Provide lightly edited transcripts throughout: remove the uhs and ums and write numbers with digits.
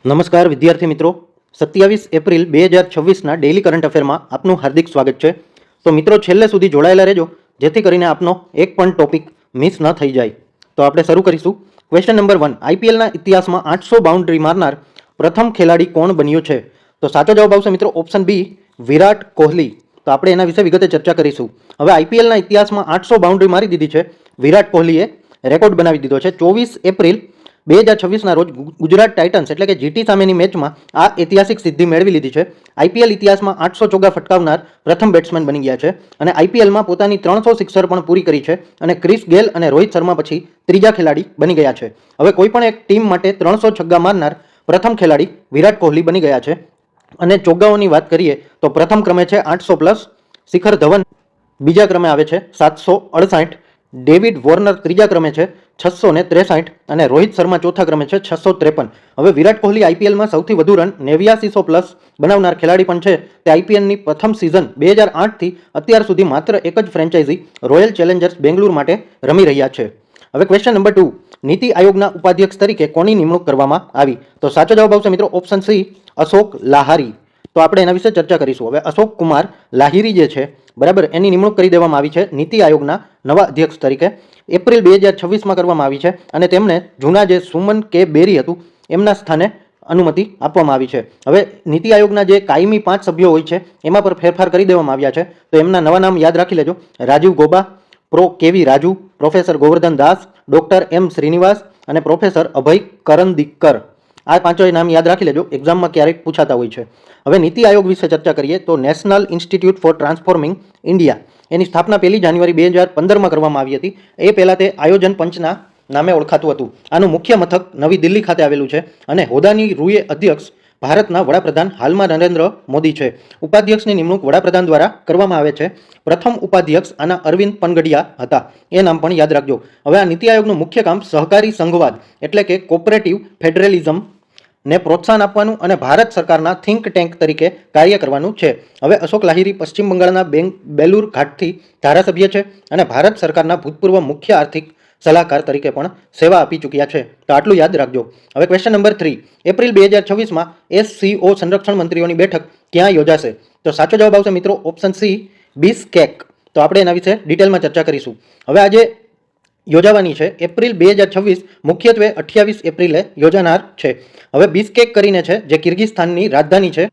નમસ્કાર વિદ્યાર્થી મિત્રો, 27 એપ્રિલ 2026ના ડેઇલી કરંટ અફેરમાં આપનું હાર્દિક સ્વાગત છે. તો મિત્રો, છેલ્લે સુધી જોડાયેલા રહેજો જેથી કરીને આપનો એક પણ ટોપિક મિસ ન થઈ જાય. તો આપણે શરૂ કરીશું. ક્વેશ્ચન નંબર 1, આઈપીએલના ઇતિહાસમાં 800 બાઉન્ડ્રી મારનાર પ્રથમ ખેલાડી કોણ બન્યો છે? તો સાચો જવાબ આવશે મિત્રો ઓપ્શન બી, વિરાટ કોહલી. તો આપણે એના વિશે વિગતે ચર્ચા કરીશું. હવે આઈપીએલના ઇતિહાસમાં 800 બાઉન્ડ્રી મારી દીધી છે વિરાટ કોહલીએ, રેકોર્ડ બનાવી દીધો છે. 24 એપ્રિલ 2026ના રોજ ગુજરાત ટાઇટન્સ એટલે કે જીટી સામેની મેચમાં આ ઐતિહાસિક સિદ્ધિ મેળવી લીધી છે. આઈપીએલ ઇતિહાસમાં 800 ચોગ્ગા ફટકાવનાર પ્રથમ બેટ્સમેન બની ગયા છે અને આઈપીએલમાં પોતાની 300 સિક્સર પણ પૂરી કરી છે અને ક્રિસ ગેલ અને રોહિત શર્મા પછી ત્રીજા ખેલાડી બની ગયા છે. હવે કોઈ પણ એક ટીમ માટે 300 છગ્ગા મારનાર પ્રથમ ખેલાડી વિરાટ કોહલી બની ગયા છે. અને ચોગ્ગાઓની વાત કરીએ તો પ્રથમ ક્રમે છે 800+, શિખર ધવન બીજા ક્રમે આવે છે 768, ડેવિડ વોર્નર ત્રીજા ક્રમે છે 663 અને રોહિત શર્મા ચોથા ક્રમે છે 653. હવે વિરાટ કોહલી આઈપીએલમાં સૌથી વધુ રન 8900+ બનાવનાર ખેલાડી પણ છે. તે આઈપીએલની પ્રથમ સિઝન 2008થી અત્યાર સુધી માત્ર એક જ ફ્રેન્ચાઇઝી રોયલ ચેલેન્જર્સ બેંગ્લોર માટે રમી રહ્યા છે. હવે ક્વેશ્ચન નંબર 2, નીતિ આયોગના ઉપાધ્યક્ષ તરીકે કોની નિમણૂક કરવામાં આવી? તો સાચો જવાબ આવશે મિત્રો ઓપ્શન સી, અશોક લાહારી. તો આપણે એના વિશે ચર્ચા કરીશું. હવે અશોક કુમાર લાહિરી જે છે, બરાબર, એની નિમણૂક કરી દેવામાં આવી છે નીતિ આયોગના નવા અધ્યક્ષ તરીકે. એપ્રિલ 2026માં કરવામાં આવી છે અને તેમને જૂના જે સુમન કે બેરી હતું એમના સ્થાને અનુમતિ આપવામાં આવી છે. હવે નીતિ આયોગના જે કાયમી 5 સભ્યો હોય છે એમાં પર ફેરફાર કરી દેવામાં આવ્યા છે. તો એમના નવા નામ યાદ રાખી લેજો: રાજીવ ગોબા, પ્રો કેવી રાજુ, પ્રોફેસર ગોવર્ધન દાસ, ડોક્ટર એમ શ્રીનિવાસ અને પ્રોફેસર અભય કરંદીકર. આ પાંચોય નામ યાદ રાખી લેજો, એક્ઝામમાં ક્યારેક પૂછાતા હોય છે. હવે નીતિ આયોગ વિશે ચર્ચા કરીએ તો National Institute for Transforming India એની સ્થાપના 1 જાન્યુઆરી 2015માં કરવામાં આવી હતી. એ પહેલાં તે આયોજન પંચના નામે ઓળખાતું હતું. આનું મુખ્ય મથક નવી દિલ્હી ખાતે આવેલું છે અને હોદ્દાની રૂએ અધ્યક્ષ ભારતના વડાપ્રધાન હાલમાં નરેન્દ્ર મોદી છે. ઉપાધ્યક્ષની નિમણૂક વડાપ્રધાન દ્વારા કરવામાં આવે છે. પ્રથમ ઉપાધ્યક્ષ આના અરવિંદ પનગડિયા હતા, એ નામ પણ યાદ રાખજો. હવે આ નીતિ આયોગનું મુખ્ય કામ સહકારી સંઘવાદ એટલે કે કોઓપરેટિવ ફેડરલિઝમ ને પ્રોત્સાહન આપવાનું અને ભારત સરકારના થિંક ટેન્ક તરીકે કાર્ય કરવાનું છે. હવે અશોક લાહિરી પશ્ચિમ બંગાળના બેલુર ઘાટથી ધારાસભ્ય છે અને ભારત સરકારના ભૂતપૂર્વ મુખ્ય આર્થિક સલાહકાર તરીકે પણ સેવા આપી ચૂક્યા છે. તો આટલું યાદ રાખજો. હવે ક્વેશ્ચન નંબર 3, એપ્રિલ 2026માં SCO સંરક્ષણ મંત્રીઓની બેઠક ક્યાં યોજાશે? તો સાચો જવાબ આવશે મિત્રો ઓપ્શન સી, બિશ્કેક. તો આપણે એના વિશે ડિટેલમાં ચર્ચા કરીશું. હવે આજે યોજાવાની છે એપ્રિલ 2026, મુખ્યત્વે 28 એપ્રિલે યોજાનાર છે. હવે બિશ્કેક કરીને છે જે કિર્ગિસ્તાનની રાજધાની છે,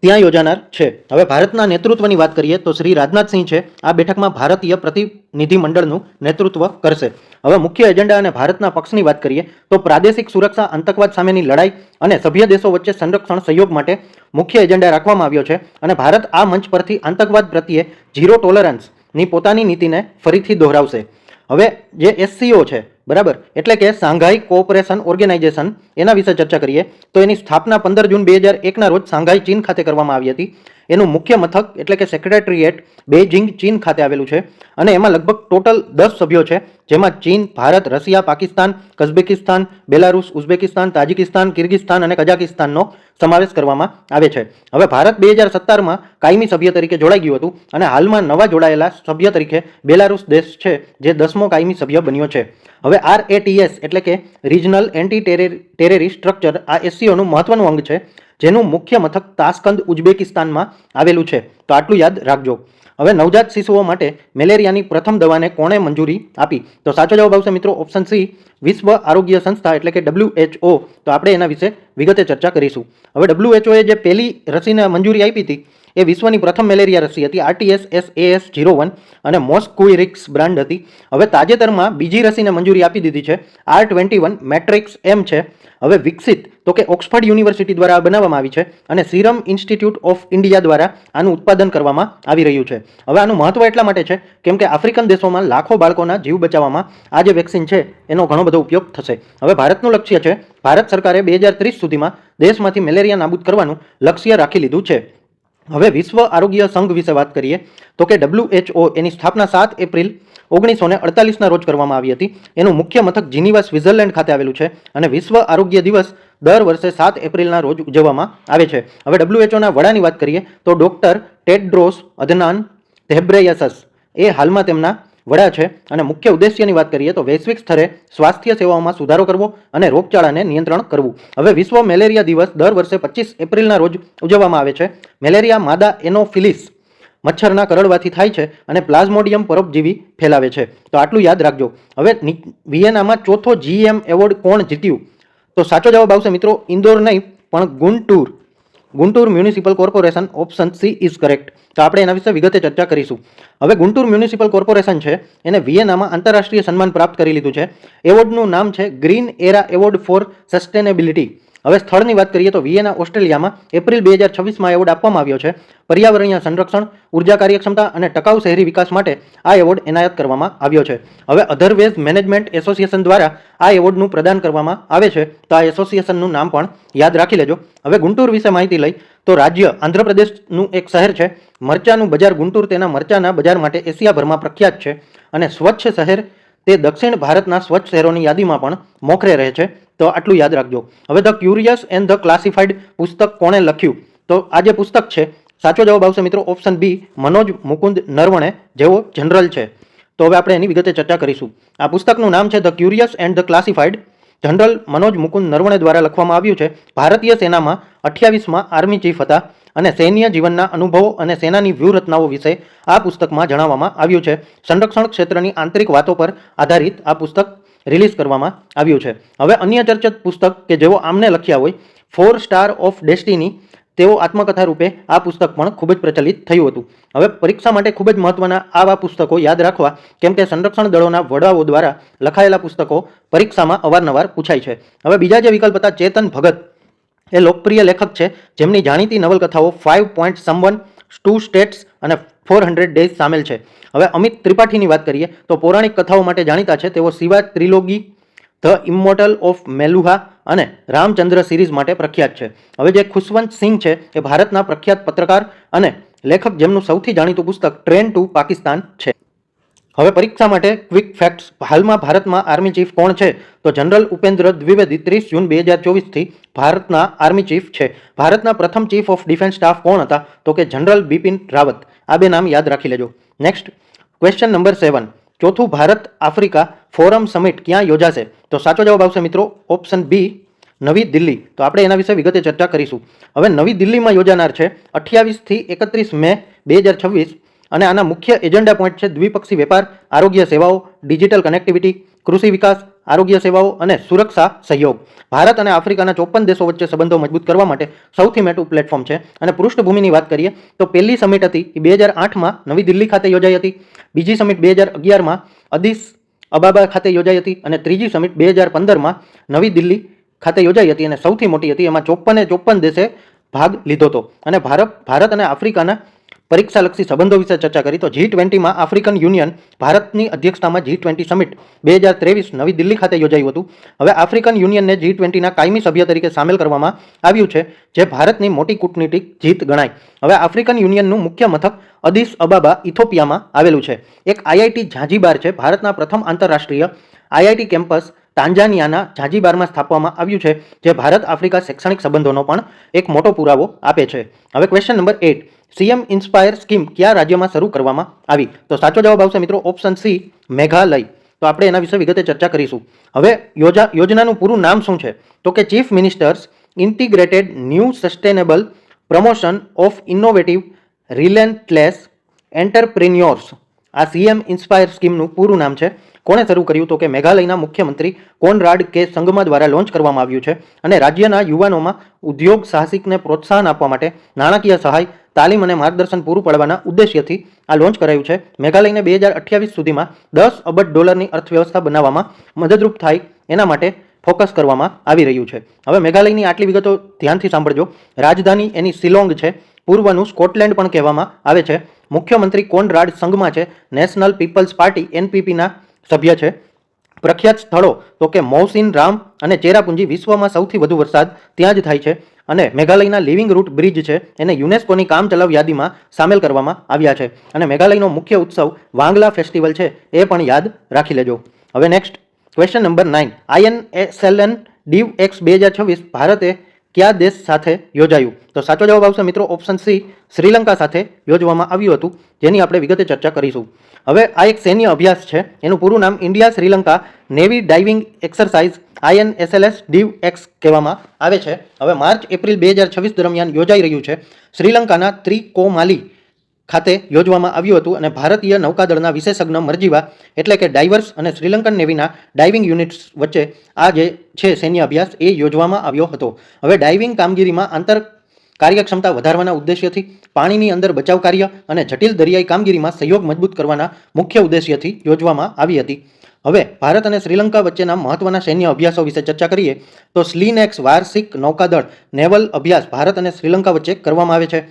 ત્યાં યોજાનાર છે. હવે ભારતના નેતૃત્વની વાત કરીએ તો શ્રી રાજનાથસિંહ છે આ બેઠકમાં ભારતીય પ્રતિનિધિમંડળનું નેતૃત્વ કરશે. હવે મુખ્ય એજન્ડા અને ભારતના પક્ષની વાત કરીએ તો પ્રાદેશિક સુરક્ષા, આતંકવાદ સામેની લડાઈ અને સભ્ય દેશો વચ્ચે સંરક્ષણ સહયોગ માટે મુખ્ય એજન્ડા રાખવામાં આવ્યો છે અને ભારત આ મંચ પરથી આતંકવાદ પ્રત્યે ઝીરો ટોલરન્સની પોતાની નીતિને ફરીથી દોહરાવશે. હવે જે SCO છે, બરાબર, એટલે કે શાંઘાઈ કોઓપરેશન ઓર્ગેનાઇઝેશન, એના વિશે ચર્ચા કરીએ તો એની સ્થાપના 15 જૂન 2001ના રોજ શાંઘાઈ ચીન ખાતે કરવામાં આવી હતી. એનું મુખ્ય મથક એટલે કે સેક્રેટરીએટ બેઇજિંગ ચીન ખાતે આવેલું છે અને એમાં લગભગ ટોટલ 10 સભ્યો છે, જેમાં ચીન, ભારત, રશિયા, પાકિસ્તાન, કઝબેકિસ્તાન, બેલારુસ, ઉઝબેકિસ્તાન, તાજિકિસ્તાન, કિર્ગિસ્તાન અને કઝાકિસ્તાનનો સમાવેશ કરવામાં આવે છે. હવે ભારત 2017માં કાયમી સભ્ય તરીકે જોડાઈ ગયું હતું અને હાલમાં નવા જોડાયેલા સભ્ય તરીકે બેલારુસ દેશ છે જે 10મો કાયમી સભ્ય બન્યો છે. હવે RATS એટલે કે રિજનલ એન્ટી ટેરરિસ્ટ સ્ટ્રક્ચર આ SCOનું મહત્વનું અંગ છે, જેનું મુખ્ય મથક તાસ્કંદ ઉઝબેકિસ્તાનમાં આવેલું છે. તો આટલું યાદ રાખજો. હવે નવજાત શિશુઓ માટે મેલેરિયાની પ્રથમ દવાને કોણે મંજૂરી આપી? તો સાચો જવાબ આવશે મિત્રો ઓપ્શન સી, વિશ્વ આરોગ્ય સંસ્થા એટલે કે WHO. તો આપણે એના વિશે વિગતે ચર્ચા કરીશું. હવે WHOએ જે પહેલી રસીને મંજૂરી આપી હતી એ વિશ્વની પ્રથમ મેલેરિયા રસી હતી, RTS-SAS01 અને મોસ્કુઇરિક્સ બ્રાન્ડ હતી. હવે તાજેતરમાં બીજી રસીને મંજૂરી આપી દીધી છે, R21 મેટ્રિક્સ M છે. હવે વિકસિત તો કે ઓક્સફર્ડ યુનિવર્સિટી દ્વારા બનાવવામાં આવી છે અને સીરમ ઇન્સ્ટિટ્યૂટ ઓફ ઇન્ડિયા દ્વારા આનું ઉત્પાદન કરવામાં આવી રહ્યું છે. હવે આનું મહત્વ એટલા માટે છે કેમ કે આફ્રિકન દેશોમાં લાખો બાળકોના જીવ બચાવવામાં આ જે વેક્સિન છે એનો ઘણો બધો ઉપયોગ થશે. હવે ભારતનું લક્ષ્ય છે, ભારત સરકારે 2030 સુધીમાં દેશમાંથી મેલેરિયા નાબૂદ કરવાનું લક્ષ્ય રાખી લીધું છે. હવે વિશ્વ આરોગ્ય સંઘ વિશે વાત કરીએ તો કે WHO એની સ્થાપના 7 એપ્રિલ 1948ના રોજ કરવામાં આવી હતી. એનું મુખ્ય મથક જીનીવા, સ્વિટ્ઝરલેન્ડ ખાતે આવેલું છે અને વિશ્વ આરોગ્ય દિવસ દર વર્ષે 7 એપ્રિલના રોજ ઉજવવામાં આવે છે. હવે WHOના વડાની વાત કરીએ તો ડોક્ટર ટેડ્રોસ અધનાન ઘેબ્રેયસસ એ હાલમાં તેમના વડા છે અને મુખ્ય ઉદ્દેશ્યની વાત કરીએ તો વૈશ્વિક સ્તરે સ્વાસ્થ્ય સેવાઓમાં સુધારો કરવો અને રોગચાળાને નિયંત્રણ કરવું. હવે વિશ્વ મેલેરિયા દિવસ દર વર્ષે 25 એપ્રિલના રોજ ઉજવવામાં આવે છે. મેલેરિયા માદા એનોફિલિસ મચ્છરના કરડવાથી થાય છે અને પ્લાઝ્મોડિયમ પરોપજીવી ફેલાવે છે. તો આટલું યાદ રાખજો. હવે વિયેનામાં ચોથો GM એવોર્ડ કોણ જીત્યું? તો સાચો જવાબ આવશે મિત્રો ઇન્દોર નહીં પણ Guntur municipal corporation. Option she is correct. તો આપણે એના વિશે વિગતે ચર્ચા કરીશું. હવે ગુંટુર મ્યુનિસિપલ કોર્પોરેશન છે એને વિયેનામાં આંતરરાષ્ટ્રીય સન્માન પ્રાપ્ત કરી લીધું છે. એવોર્ડનું નામ છે ગ્રીન એરા એવોર્ડ ફોર સસ્ટેનેબિલિટી. હવે સ્થળની વાત કરીએ તો વિયેના ઓસ્ટ્રેલિયામાં એપ્રિલ 2026માં એવોર્ડ આપવામાં આવ્યો છે. પર્યાવરણીય સંરક્ષણ, ઉર્જા કાર્યક્ષમતા અને ટકાઉ શહેરી વિકાસ માટે આ એવોર્ડ એનાયત કરવામાં આવ્યો છે. હવે અધરવેઝ મેનેજમેન્ટ એસોસિએશન દ્વારા આ એવોર્ડનું પ્રદાન કરવામાં આવે છે. તો આ એસોસિએશનનું નામ પણ યાદ રાખી લેજો. હવે ગુંટુર વિશે માહિતી લઈ તો રાજ્ય આંધ્રપ્રદેશનું એક શહેર છે. મરચાનું બજાર ગુંટુર તેના મરચાના બજાર માટે એશિયાભરમાં પ્રખ્યાત છે અને સ્વચ્છ શહેર તે દક્ષિણ ભારતના સ્વચ્છ શહેરોની યાદીમાં પણ મોખરે રહે છે. તો આટલું યાદ રાખજો. હવે the curious and the classified પુસ્તક કોણે લખ્યું? તો આ જે પુસ્તક છે સાચો જવાબ આવશે મિત્રો ઓપ્શન બી મનોજ મુકુંદ નરવણે, જેઓ જનરલ છે. તો હવે આપણે એની વિગતે ચર્ચા કરીશું. આ પુસ્તકનું નામ છે the curious and the classified. General Manoj Mukund Naravane દ્વારા લખવામાં આવ્યું છે. ભારતીય સેનામાં 28માં આર્મી ચીફ હતા અને સૈન્ય જીવનના અનુભવો અને સેનાની વ્યૂહરચનાઓ વિશે આ પુસ્તકમાં જણાવવામાં આવ્યું છે. સંરક્ષણ ક્ષેત્રની આંતરિક વાતો પર આધારિત આ પુસ્તક રિલીઝ કરવામાં આવ્યું છે. હવે અન્ય ચર્ચિત પુસ્તક કે જેઓ આમને લખ્યા હોય 4 સ્ટાર ઓફ ડેસ્ટિની, તેઓ આત્મકથા રૂપે આ પુસ્તક પણ ખૂબ જ પ્રચલિત થયું હતું. હવે પરીક્ષા માટે ખૂબ જ મહત્વના આવા પુસ્તકો યાદ રાખવા, કેમ કે સંરક્ષણ દળોના વડાઓ દ્વારા લખાયેલા પુસ્તકો પરીક્ષામાં અવારનવાર પૂછાય છે. હવે બીજા જે વિકલ્પ હતા ચેતન ભગત એ લોકપ્રિય લેખક છે જેમની જાણીતી નવલકથાઓ 5 પોઈન્ટ સમવન, 2 સ્ટેટ્સ અને 400 ડેઝ સામેલ છે. હવે અમિત ત્રિપાઠીની વાત કરીએ તો પૌરાણિક કથાઓ માટે જાણીતા છે. તેઓ શિવા ત્રિલોગી, ધ ઇમોર્ટલ ઓફ મેલુહા અને રામચંદ્ર સિરીઝ માટે પ્રખ્યાત છે. હવે જે ખુશવંત સિંહ છે એ ભારતના પ્રખ્યાત પત્રકાર અને લેખક જેમનું સૌથી જાણીતું પુસ્તક ટ્રેન ટુ પાકિસ્તાન છે. હવે પરીક્ષા માટે ક્વિક ફેક્ટ્સ. હાલમાં ભારતમાં આર્મી ચીફ કોણ છે? તો જનરલ ઉપેન્દ્ર દ્વિવેદી 30 જૂન 2024થી ભારતના આર્મી ચીફ છે. ભારતના પ્રથમ ચીફ ઓફ ડિફેન્સ સ્ટાફ કોણ હતા? તો કે જનરલ બિપિન રાવત. આ બે નામ યાદ રાખી લેજો. Next question number 7. ચોથું ભારત આફ્રિકા ફોરમ સમિટ ક્યાં યોજાશે? તો સાચો જવાબ આવશે મિત્રો ઓપ્શન બી નવી દિલ્હી. તો આપણે એના વિશે વિગતે ચર્ચા કરીશું. હવે નવી દિલ્હીમાં યોજાનાર છે 28 થી 31 મે 2026 અને આના મુખ્ય એજન્ડા પોઈન્ટ છે દ્વિપક્ષી વેપાર, આરોગ્ય સેવાઓ, ડિજિટલ કનેક્ટિવિટી, કૃષિ વિકાસ, આરોગ્ય સેવાઓ અને સુરક્ષા સહયોગ. ભારત અને આફ્રિકાના 54 દેશો વચ્ચે સંબંધો મજબૂત કરવા માટે સૌથી મોટું પ્લેટફોર્મ છે. અને પૃષ્ઠભૂમિની વાત કરીએ તો પહેલી સમિટ હતી એ 2008માં નવી દિલ્હી ખાતે યોજાઈ હતી. બીજી સમિટ 2011માં અદિસ અબાબા ખાતે યોજાઈ હતી અને ત્રીજી સમિટ 2015માં નવી દિલ્હી ખાતે યોજાઈ હતી અને સૌથી મોટી હતી. એમાં 54 દેશે ભાગ લીધો હતો. અને ભારત અને આફ્રિકાના પરીક્ષાલક્ષી સંબંધો વિશે ચર્ચા કરી તો G20માં આફ્રિકન યુનિયન ભારતની અધ્યક્ષતામાં G20 સમિટ 2023 નવી દિલ્હી ખાતે યોજાયું હતું. હવે આફ્રિકન યુનિયનને G20ના કાયમી સભ્ય તરીકે સામેલ કરવામાં આવ્યું છે, જે ભારતની મોટી કૂટનીતિક જીત ગણાય. હવે આફ્રિકન યુનિયનનું મુખ્ય મથક અદિસ અબાબા ઇથોપિયામાં આવેલું છે. એક IIT ઝાંઝીબાર છે. ભારતના પ્રથમ આંતરરાષ્ટ્રીય IIT કેમ્પસ તાંજાનિયાના ઝાંઝીબારમાં સ્થાપવામાં આવ્યું છે, જે ભારત આફ્રિકા શૈક્ષણિક સંબંધોનો પણ એક મોટો પુરાવો આપે છે. હવે question number 8. CM inspire scheme કયા રાજ્યમાં શરૂ કરવામાં આવી? તો સાચો જવાબ આવશે મિત્રો ઓપ્શન સી મેઘાલય. તો આપણે એના વિશે વિગતે ચર્ચા કરીશું. હવે યોજનાનું પૂરું નામ શું છે? તો કે chief ministers integrated new sustainable promotion of innovative relentless entrepreneurs. આ CM ઇન્સ્પાયર સ્કીમનું પૂરું નામ છે. કોણે શરૂ કર્યું? તો કે મેઘાલયના મુખ્યમંત્રી કોનરાડ કે સંગમા દ્વારા લોન્ચ કરવામાં આવ્યું છે અને રાજ્યના યુવાનોમાં ઉદ્યોગ સાહસિકને પ્રોત્સાહન આપવા માટે નાણાકીય સહાય, તાલીમ અને માર્ગદર્શન પૂરું પાડવાના ઉદ્દેશ્યથી આ લોન્ચ કરાયું છે. મેઘાલયને 2028 સુધીમાં $10 અબજ અર્થવ્યવસ્થા બનાવવામાં મદદરૂપ થાય એના માટે ફોકસ કરવામાં આવી રહ્યું છે. હવે મેઘાલયની આટલી વિગતો ધ્યાનથી સાંભળજો. રાજધાની એની શિલોંગ છે. પૂર્વનું સ્કોટલેન્ડ પણ કહેવામાં આવે છે. મુખ્યમંત્રી કોનરાડ સંગમા છે. નેશનલ પીપલ્સ પાર્ટી NPPના સભ્ય છે. પ્રખ્યાત સ્થળો તો કે મૌસિન રામ અને ચેરાપુંજી. વિશ્વમાં સૌથી વધુ વરસાદ ત્યાં જ થાય છે અને મેઘાલયના લિવિંગ રૂટ બ્રિજ છે એને યુનેસ્કોની કામચલાઉ યાદીમાં સામેલ કરવામાં આવ્યા છે. અને મેઘાલયનો મુખ્ય ઉત્સવ વાંગલા ફેસ્ટિવલ છે, એ પણ યાદ રાખી લેજો. હવે next question number 9. INSLN DIV X 2026 ભારતે કયા દેશ સાથે યોજાયું? તો સાચો જવાબ આવશે મિત્રો ઓપ્શન સી, શ્રીલંકા સાથે યોજવામાં આવ્યું હતું, જેની આપણે વિગતે ચર્ચા કરીશું. હવે આ એક સૈન્ય અભ્યાસ છે. એનું પૂરું નામ India Sri Lanka navy diving exercise INSLS DIV X કહેવામાં આવે છે. હવે માર્ચ એપ્રિલ 2026 દરમિયાન યોજાઈ રહ્યું છે. શ્રીલંકાના ત્રિકોમાલી ખાતે યોજવામાં આવ્યું હતું અને ભારતીય નૌકાદળના વિશેષજ્ઞ મરજીવા એટલે કે ડાઇવર્સ અને શ્રીલંકન નેવીના ડાઇવિંગ યુનિટ્સ વચ્ચે આ જે છે સૈન્ય અભ્યાસ એ યોજવામાં આવ્યો હતો. હવે ડાઇવિંગ કામગીરીમાં આંતર કાર્યક્ષમતા વધારવાના ઉદ્દેશ્યથી, પાણીની અંદર બચાવ કાર્ય અને જટિલ દરિયાઈ કામગીરીમાં સહયોગ મજબૂત કરવાના મુખ્ય ઉદ્દેશ્યથી યોજવામાં આવી હતી. હવે ભારત અને શ્રીલંકા વચ્ચેના મહત્વના સૈન્ય અભ્યાસો વિશે ચર્ચા કરીએ તો સ્લીનેક્સ વાર્ષિક નૌકાદળ નેવલ અભ્યાસ ભારત અને શ્રીલંકા વચ્ચે કરવામાં આવે છે.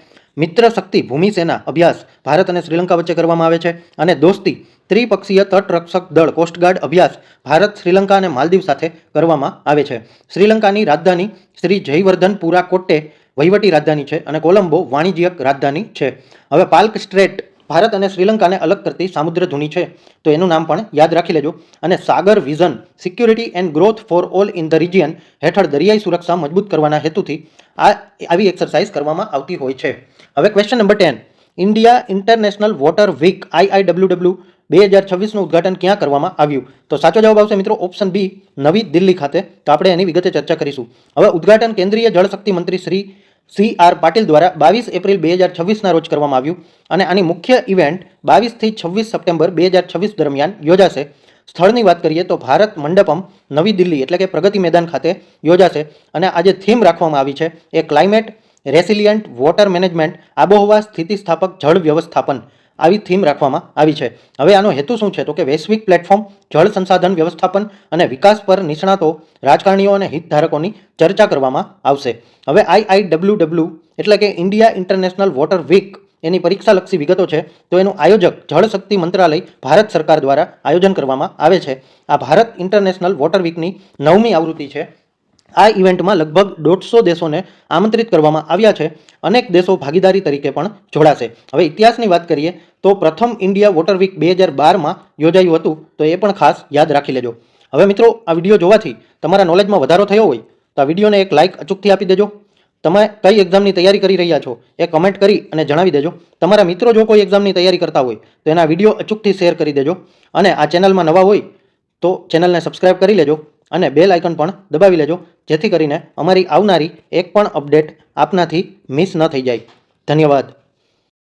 મિત્ર શક્તિ ભૂમિ સેના અભ્યાસ ભારત અને શ્રીલંકા વચ્ચે કરવામાં આવે છે. અને દોસ્તી ત્રિપક્ષીય તટરક્ષક દળ કોસ્ટગાર્ડ અભ્યાસ ભારત, શ્રીલંકા અને માલદીવ સાથે કરવામાં આવે છે. શ્રીલંકાની રાજધાની શ્રી જયવર્ધનપુરા કોટ્ટે વહીવટી રાજધાની છે અને કોલંબો વાણિજ્યક રાજધાની છે. હવે પાલ્ક સ્ટ્રેટ ભારત અને શ્રીલંકાને અલગ કરતી સામુદ્રધુની છે, તો એનું નામ પણ યાદ રાખી લેજો. અને Sagar vision security and growth for all in the region હેઠળ દરિયાઈ સુરક્ષા મજબૂત કરવાના હેતુથી આવી એક્સરસાઇઝ કરવામાં આવતી હોય છે. હવે question number 10, India international water week IIWW 2026નું ઉદ્ઘાટન ક્યાં કરવામાં આવ્યું? તો સાચો જવાબ આવશે મિત્રો ઓપ્શન બી, નવી દિલ્હી ખાતે. તો આપણે એની વિગતે ચર્ચા કરીશું. હવે ઉદ્ઘાટન કેન્દ્રીય જળશક્તિ મંત્રી શ્રી CR પાટીલ દ્વારા 22 એપ્રિલ 2026ના રોજ કરવામાં આવ્યું અને આની મુખ્ય ઇવેન્ટ 22 થી 26 સપ્ટેમ્બર 2026 દરમિયાન યોજાશે. સ્થળની વાત કરીએ તો ભારત મંડપમ નવી દિલ્હી એટલે કે પ્રગતિ મેદાન ખાતે યોજાશે અને આ જે થીમ રાખવામાં આવી છે એ ક્લાઇમેટ રેસિલિયન્ટ વોટર મેનેજમેન્ટ, આબોહવા સ્થિતિસ્થાપક જળ વ્યવસ્થાપન, આવી થીમ રાખવામાં આવી છે. હવે આનો હેતુ શું છે તો કે વૈશ્વિક પ્લેટફોર્મ, જળ સંસાધન વ્યવસ્થાપન અને વિકાસ પર નિષ્ણાતો, રાજકારણીઓ અને હિતધારકોની ચર્ચા કરવામાં આવશે. હવે IIWW એટલે કે ઇન્ડિયા ઇન્ટરનેશનલ વોટર વીક એની પરીક્ષાલક્ષી વિગતો છે. તો એનું આયોજક જળશક્તિ મંત્રાલય ભારત સરકાર દ્વારા આયોજન કરવામાં આવે છે. આ ભારત ઇન્ટરનેશનલ વોટર વીકની 9મી આવૃત્તિ છે. આ ઇવેન્ટમાં લગભગ 150 દેશોને આમંત્રિત કરવામાં આવ્યા છે. અનેક દેશો ભાગીદારી તરીકે પણ જોડાશે. હવે ઇતિહાસની વાત કરીએ તો પ્રથમ ઇન્ડિયા વોટર વીક 2012માં યોજાયું હતું, તો એ પણ ખાસ યાદ રાખી લેજો. હવે મિત્રો આ વિડીયો જોવાથી તમારા નોલેજમાં વધારો થયો હોય તો આ વિડીયોને એક લાઇક અચૂકથી આપી દેજો. તમે કઈ એક્ઝામની તૈયારી કરી રહ્યા છો એ કમેન્ટ કરી અને જણાવી દેજો. તમારા મિત્રો જો કોઈ એક્ઝામની તૈયારી કરતા હોય તો એના વિડીયો અચૂકથી શેર કરી દેજો. અને આ ચેનલમાં નવા હોય તો ચેનલને સબસ્ક્રાઇબ કરી લેજો અને બેલ આઇકન પણ દબાવી લેજો, જેથી કરીને અમારી આવનારી એક પણ અપડેટ આપનાથી મિસ ન થઈ જાય. ધન્યવાદ.